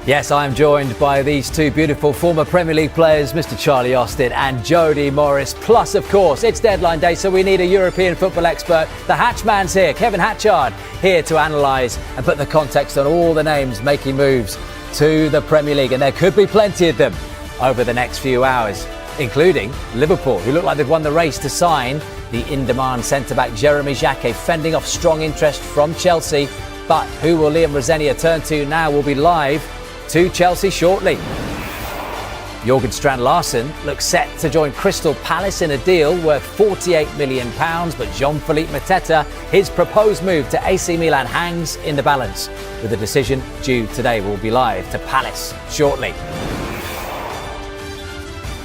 Yes, I'm joined by these two beautiful former Premier League players, Mr. Charlie Austin and Jody Morris. Plus, of course, it's deadline day, so we need a European football expert. The Hatchman's here, Kevin Hatchard, here to analyse and put the context on all the names making moves to the Premier League. And there could be plenty of them over the next few hours, including Liverpool, who look like they've won the race to sign the in-demand centre-back Jeremy Jacquet, fending off strong interest from Chelsea. But who will Liam Rosenior turn to now? Will be live to Chelsea shortly. Jurgen Strand-Larsen looks set to join Crystal Palace in a deal worth £48 million, but Jean-Philippe Mateta, his proposed move to AC Milan hangs in the balance, with a decision due today. Will be live to Palace shortly.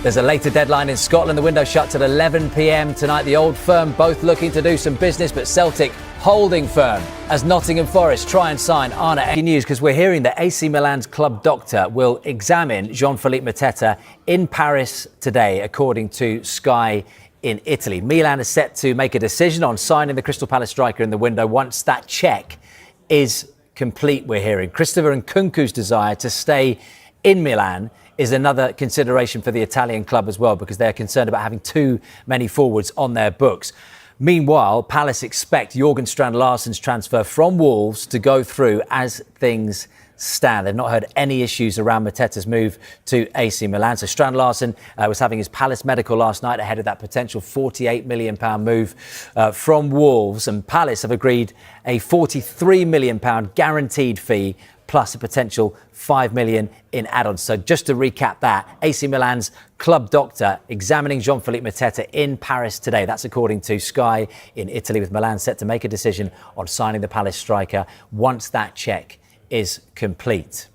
There's a later deadline in Scotland. The window shuts at 11 p.m. tonight. The Old Firm both looking to do some business, but Celtic holding firm as Nottingham Forest try and sign Arne. News, because we're hearing that AC Milan's club doctor will examine Jean-Philippe Mateta in Paris today, according to Sky in Italy. Milan is set to make a decision on signing the Crystal Palace striker in the window once that check is complete, we're hearing. Christopher Nkunku's desire to stay in Milan is another consideration for the Italian club as well, because they're concerned about having too many forwards on their books. Meanwhile, Palace expect Jurgen Strand-Larsen's transfer from Wolves to go through as things stand. They've not heard any issues around Mateta's move to AC Milan. So Strand-Larsen was having his Palace medical last night ahead of that potential £48 million move from Wolves. And Palace have agreed a £43 million guaranteed fee, plus a potential $5 million in add-ons. So just to recap that, AC Milan's club doctor examining Jean-Philippe Mateta in Paris today. That's according to Sky in Italy, with Milan set to make a decision on signing the Palace striker once that check is complete.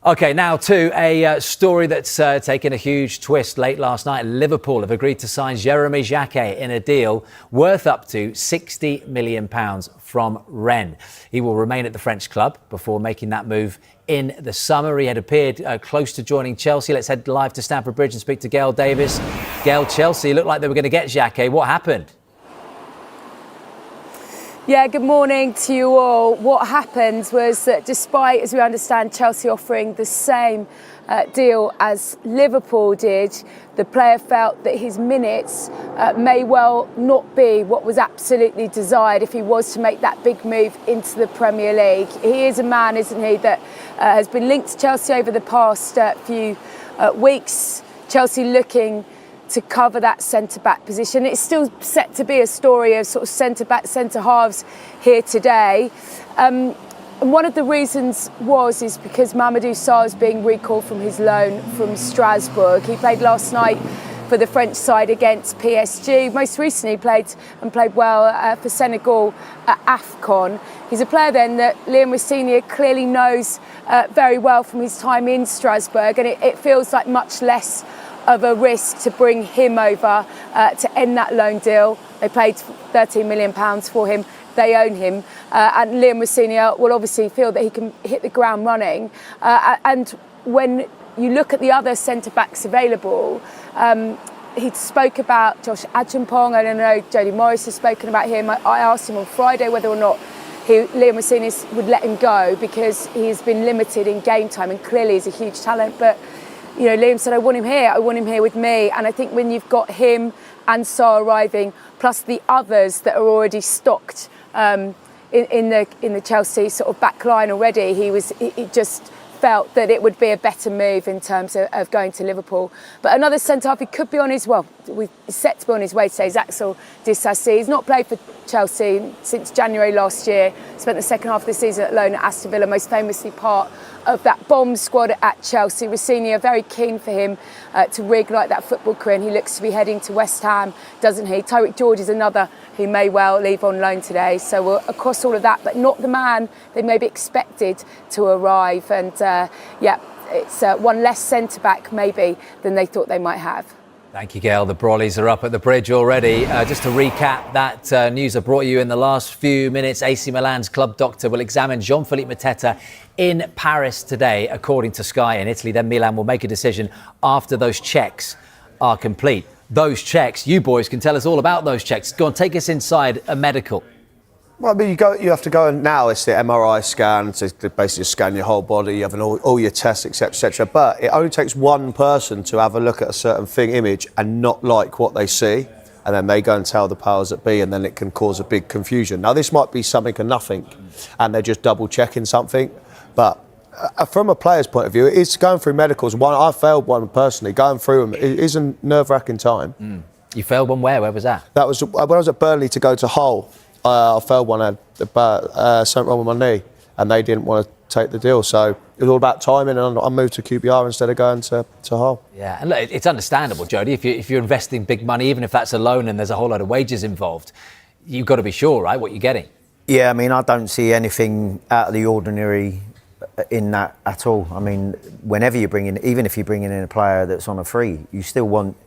OK, now to a story that's taken a huge twist late last night. Liverpool have agreed to sign Jeremy Jacquet in a deal worth up to £60 million from Rennes. He will remain at the French club before making that move in the summer. He had appeared close to joining Chelsea. Let's head live to Stamford Bridge and speak to Gail Davis. Gail, Chelsea looked like they were going to get Jacquet. What happened? Yeah, good morning to you all. What happened was that despite, as we understand, Chelsea offering the same deal as Liverpool did, the player felt that his minutes may well not be what was absolutely desired if he was to make that big move into the Premier League. He is a man, isn't he, that has been linked to Chelsea over the past few weeks. Chelsea looking to cover that centre-back position. It's still set to be a story of sort of centre-back, centre-halves here today. And one of the reasons is because Mamadou Sarr is being recalled from his loan from Strasbourg. He played last night for the French side against PSG. Most recently played well for Senegal at AFCON. He's a player then that Liam Rosenior clearly knows very well from his time in Strasbourg, and it feels like much less of a risk to bring him over to end that loan deal. They paid £13 million for him. They own him. And Liam Rosenior will obviously feel that he can hit the ground running. And when you look at the other centre-backs available, he spoke about Josh Ajampong. I don't know, Jody Morris has spoken about him. I asked him on Friday whether or not Liam Rosenior would let him go, because he's been limited in game time and clearly is a huge talent. But you know, Liam said, I want him here with me. And I think when you've got him and Sarr arriving, plus the others that are already stocked in the Chelsea sort of back line already, he just felt that it would be a better move in terms of going to Liverpool. But another centre-half, he could be on his, he's set to be on his way today, is Axel Disasi. He's not played for Chelsea since January last year, spent the second half of the season at loan at Aston Villa, most famously part of that bomb squad at Chelsea. Rosenior very keen for him to reignite that football career, and he looks to be heading to West Ham, doesn't he? Tyreek George is another who may well leave on loan today. So we're across all of that, but not the man they may be expected to arrive. And it's one less centre-back maybe than they thought they might have. Thank you, Gail. The Brawleys are up at the bridge already. Just to recap that news I brought you in the last few minutes, AC Milan's club doctor will examine Jean-Philippe Mateta in Paris today, according to Sky in Italy. Then Milan will make a decision after those checks are complete. Those checks, you boys can tell us all about those checks. Go on, take us inside a medical. Well, I mean, you have to go, and now it's the MRI scan to basically scan your whole body. You have all your tests, etc., etc. But it only takes one person to have a look at a certain image and not like what they see, and then they go and tell the powers that be, and then it can cause a big confusion. Now, this might be something and nothing, and they're just double checking something, but from a player's point of view, it's going through medicals. I failed one personally. Going through them is a nerve-wracking time. You failed one where? Where was that? That was when I was at Burnley to go to Hull. I failed one, I had something wrong with my knee, and they didn't want to take the deal. So it was all about timing, and I moved to QPR instead of going to Hull. Yeah, and look, it's understandable, Jody. If you're investing big money, even if that's a loan and there's a whole lot of wages involved, you've got to be sure, right, what you're getting. Yeah, I mean, I don't see anything out of the ordinary in that at all. I mean, whenever you bring in, even if you're bringing in a player that's on a free, you still want